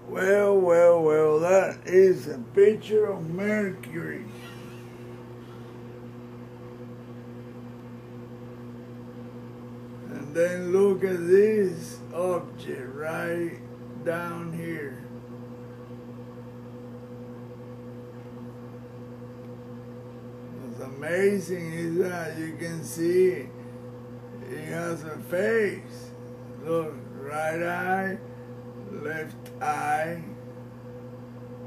Well, well, well, that is a picture of Mercury. And then look at this object right down here. What's amazing is that you can see it has a face. Look, right eye, left eye,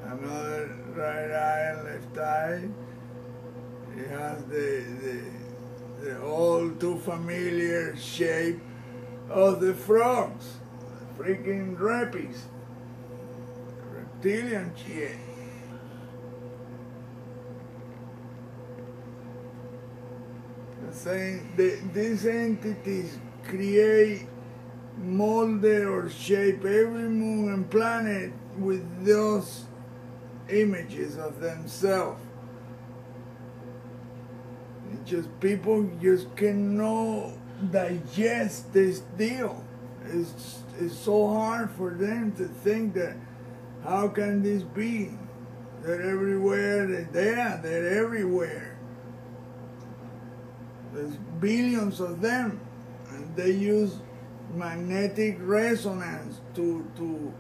another right eye and left eye. It has the all too familiar shape of the frogs, the freaking reptiles, reptilian shit. Saying these entities create, molded or shape every moon and planet with those images of themselves. People just cannot digest this deal. It's so hard for them to think that how can this be? They're everywhere, they're there, they're everywhere. There's billions of them, and they use magnetic resonance to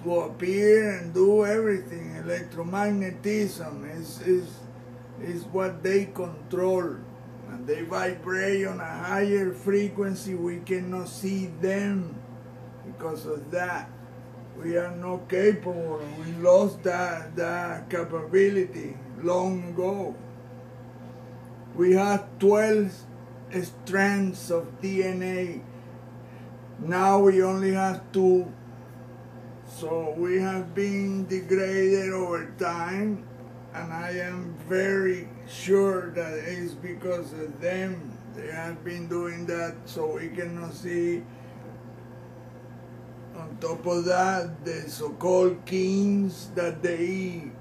appear and do everything. Electromagnetism is what they control, and they vibrate on a higher frequency. We cannot see them because of that. We are not capable. We lost that capability long ago. We have 12 strands of DNA. Now we only have 2. So we have been degraded over time, and I am very sure that it's because of them. They have been doing that so we cannot see. On top of that, the so-called kings that they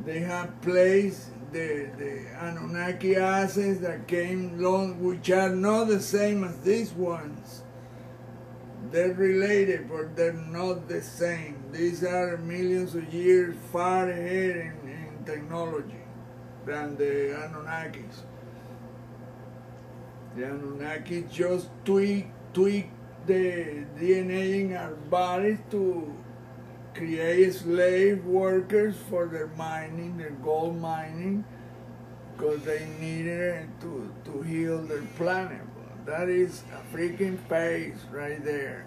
have placed, the Anunnaki asses that came long, which are not the same as these ones. They're related, but they're not the same. These are millions of years far ahead in technology than the Anunnakis. The Anunnaki just tweak the DNA in our bodies to create slave workers for their mining, their gold mining, because they needed it to heal their planet. That is a freaking face right there.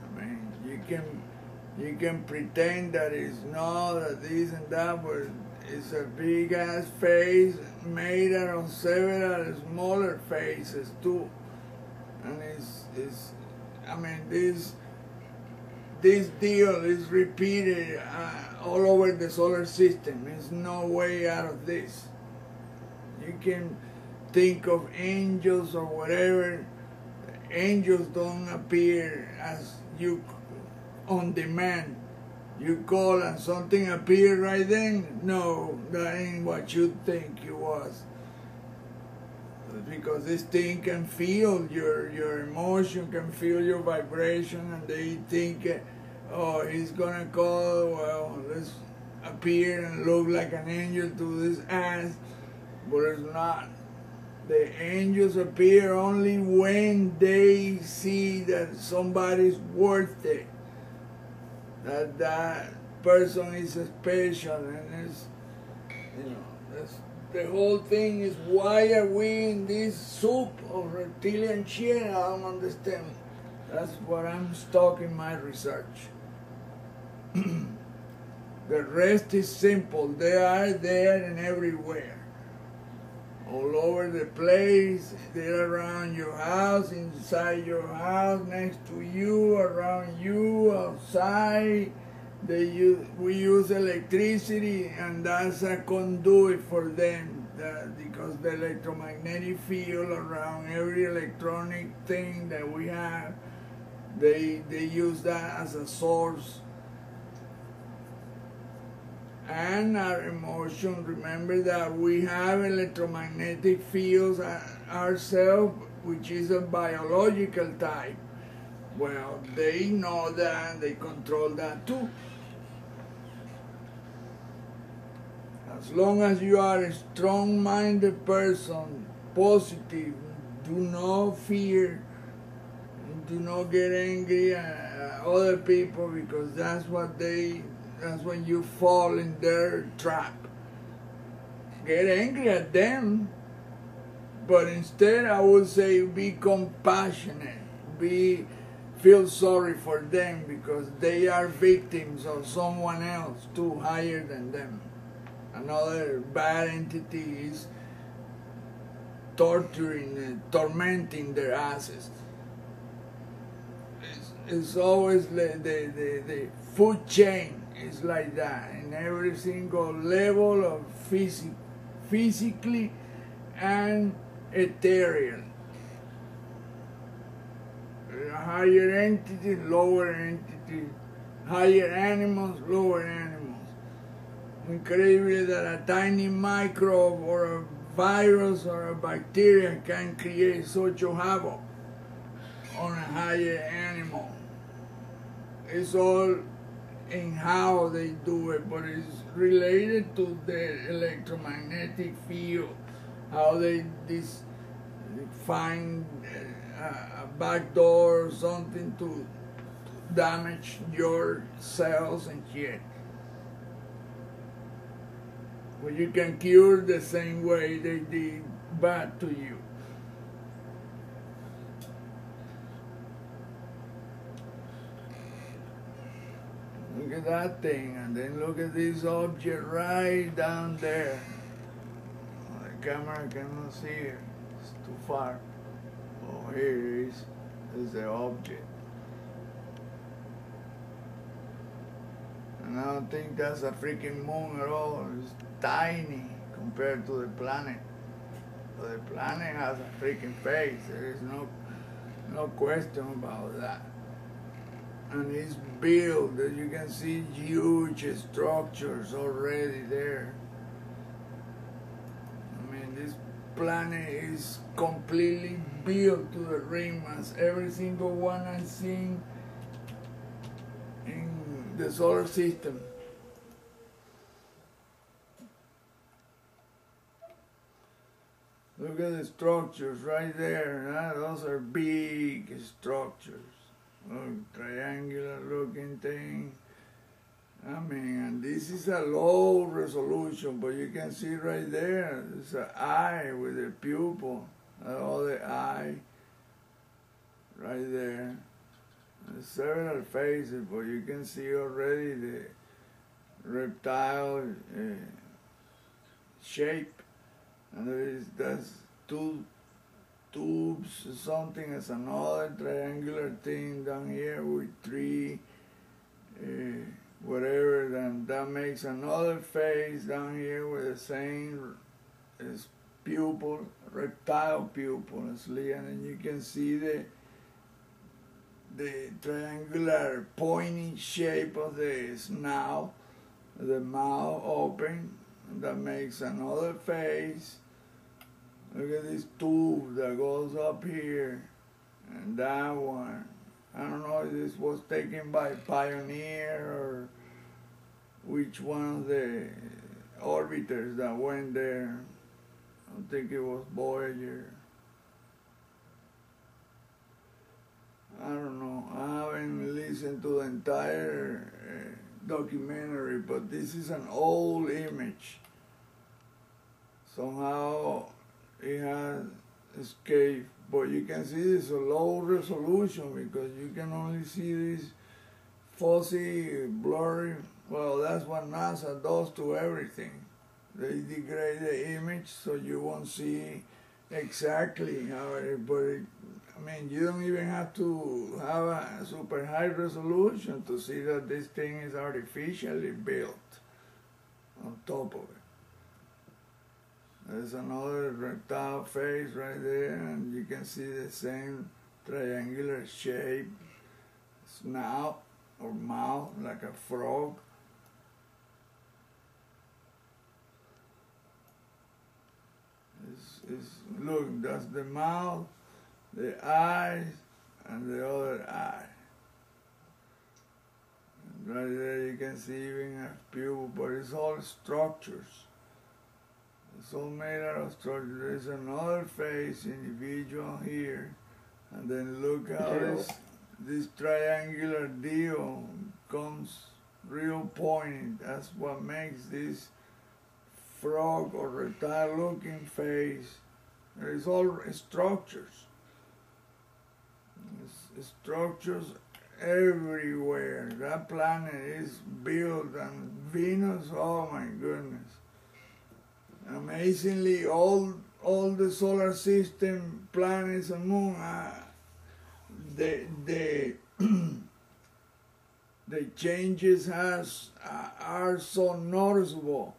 I mean, you can pretend that it's not that this and that, but it's a big ass face made out of several smaller faces too. And I mean, this deal is repeated all over the solar system. There's no way out of this. You can think of angels or whatever. Angels don't appear as you on demand. You call and something appears right then. No, that ain't what you think it was. Because this thing can feel your emotion, can feel your vibration, and they think, oh, he's gonna call, well, let's appear and look like an angel to this ass, but it's not. The angels appear only when they see that somebody's worth it, that person is special, and it's, you know, the whole thing is, why are we in this soup of reptilian shit? I don't understand. That's what I'm stuck in my research. The rest is simple. They are there and everywhere. All over the place. They're around your house, inside your house, next to you, around you, outside. We use electricity, and that's a conduit for them, because the electromagnetic field around every electronic thing that we have, they use that as a source. And our emotion, remember that we have electromagnetic fields ourselves, which is a biological type. Well, they know that, they control that too. As long as you are a strong-minded person, positive, do not fear, do not get angry at other people, because that's when you fall in their trap. Get angry at them, but instead I would say be compassionate, feel sorry for them, because they are victims of someone else too higher than them. Another bad entity is tormenting their asses. It's always the food chain is like that in every single level of physically and ethereal. Higher entities, lower entities, higher animals, lower animals. Incredible that a tiny microbe or a virus or a bacteria can create such a havoc on a higher animal. It's all in how they do it, but it's related to the electromagnetic field, how they find a back door or something to damage your cells and shit. Well, you can cure the same way they did bad to you. Look at that thing, and then look at this object right down there. The camera cannot see it, it's too far. Oh, here it is. This is the object. And I don't think that's a freaking moon at all. It's tiny compared to the planet. But the planet has a freaking face. There is no question about that. And it's built, as you can see, huge structures already there. I mean, this planet is completely built to the rim, as every single one I've seen in the solar system. Look at the structures right there. Those are big structures. Look, triangular looking thing. I mean, and this is a low resolution, but you can see right there, there's an eye with a pupil, another eye right there. There's several faces, but you can see already the reptile shape. And that's two tubes, something as another triangular thing down here with three whatever, then that makes another face down here with the same pupil, reptile pupil, and then you can see the triangular pointy shape of the snout, the mouth open, and that makes another face. Look at this tube that goes up here, and that one. I don't know if this was taken by Pioneer or which one of the orbiters that went there. I don't think it was Voyager. I don't know. I haven't listened to the entire documentary, but this is an old image. Somehow it has escaped, but you can see this a low resolution because you can only see this fuzzy, blurry. Well, that's what NASA does to everything. They degrade the image so you won't see exactly how it, I mean, you don't even have to have a super high resolution to see that this thing is artificially built on top of it. There's another reptile face right there, and you can see the same triangular shape, snout or mouth like a frog. Look, that's the mouth, the eyes, and the other eye. And right there you can see even a pupil, but it's all structures. It's all made out of structures. There's another face individual here, and then look how this triangular deal comes real pointed. That's what makes this frog or reptile looking face. It's all structures. It's structures everywhere. That planet is built, and Venus, oh my goodness. Amazingly, all the solar system, planets and moon, the changes are so noticeable.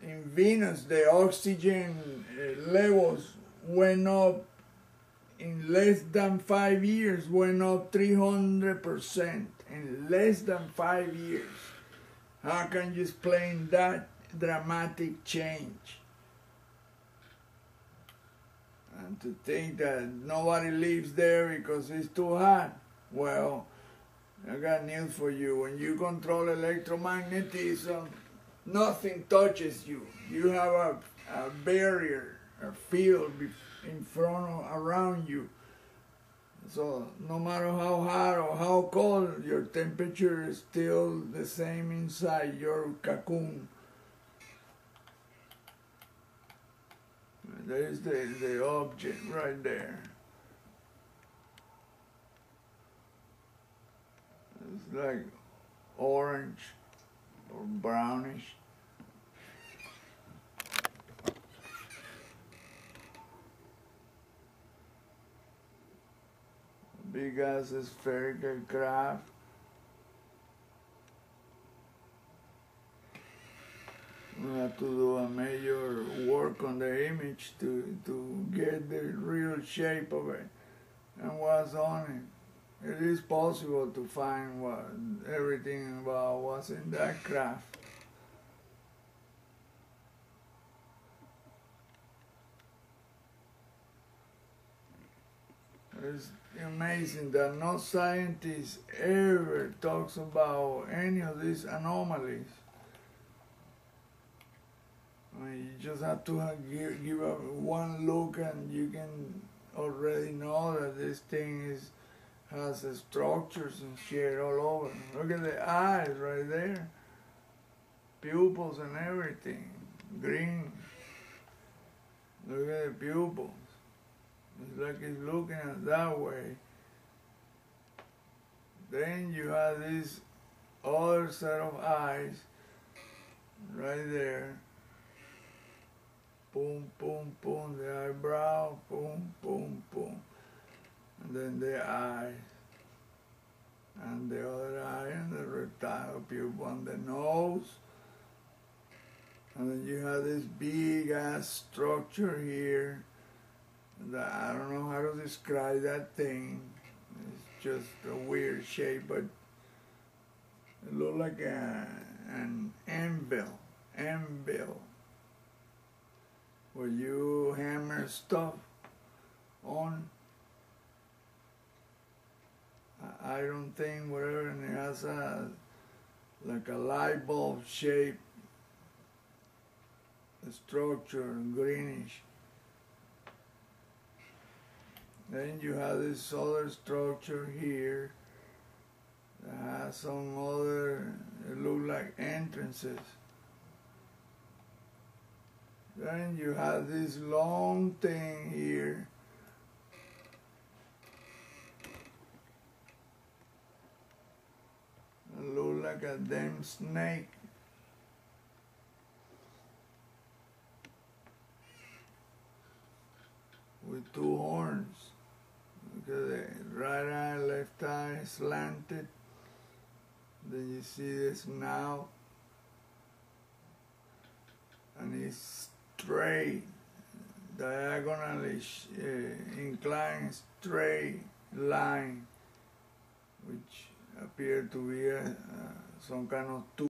In Venus, the oxygen levels went up in less than 5 years, went up 300% in less than 5 years. How can you explain that dramatic change? And to think that nobody lives there because it's too hot. Well, I got news for you. When you control electromagnetism, nothing touches you. You have a barrier, a field in front of, around you. So no matter how hot or how cold, your temperature is still the same inside your cocoon. There's the object right there. It's like orange or brownish. Big as a spherical craft. We have to do a major work on the image to get the real shape of it and what's on it. It is possible to find everything about what's in that craft. It's amazing that no scientist ever talks about any of these anomalies. I mean, you just have to give one look and you can already know that this thing has structures and shit all over. Look at the eyes right there. Pupils and everything. Green. Look at the pupils. It's like it's looking at it that way. Then you have this other set of eyes right there. Boom, boom, boom, the eyebrow, boom, boom, boom. And then the eye, and the other eye, and the reptile pupil on the nose. And then you have this big ass structure here. That I don't know how to describe that thing. It's just a weird shape, but it looks like an anvil. Where you hammer stuff on. Iron thing, whatever, and it has like a light bulb shape structure, greenish. Then you have this other structure here that has some other, it looks like entrances. Then you have this long thing here. It looks like a damn snake. With two horns. Look at the right eye, left eye slanted. Then you see this snout. And it's straight, diagonally inclined straight line, which appear to be some kind of tube.